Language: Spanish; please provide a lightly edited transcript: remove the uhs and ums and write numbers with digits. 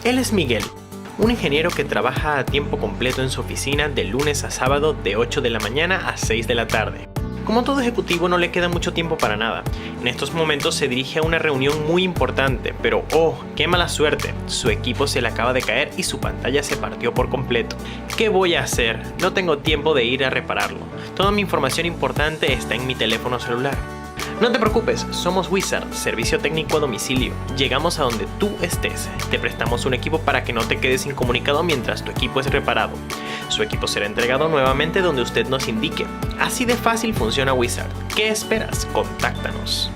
Él es Miguel, un ingeniero que trabaja a tiempo completo en su oficina de lunes a sábado de 8 de la mañana a 6 de la tarde. Como todo ejecutivo no le queda mucho tiempo para nada. En estos momentos se dirige a una reunión muy importante, pero ¡oh, qué mala suerte! Su equipo se le acaba de caer y su pantalla se partió por completo. ¿Qué voy a hacer? No tengo tiempo de ir a repararlo. Toda mi información importante está en mi teléfono celular. No te preocupes, somos Wizard, servicio técnico a domicilio. Llegamos a donde tú estés. Te prestamos un equipo para que no te quedes incomunicado mientras tu equipo es reparado. Su equipo será entregado nuevamente donde usted nos indique. Así de fácil funciona Wizard. ¿Qué esperas? Contáctanos.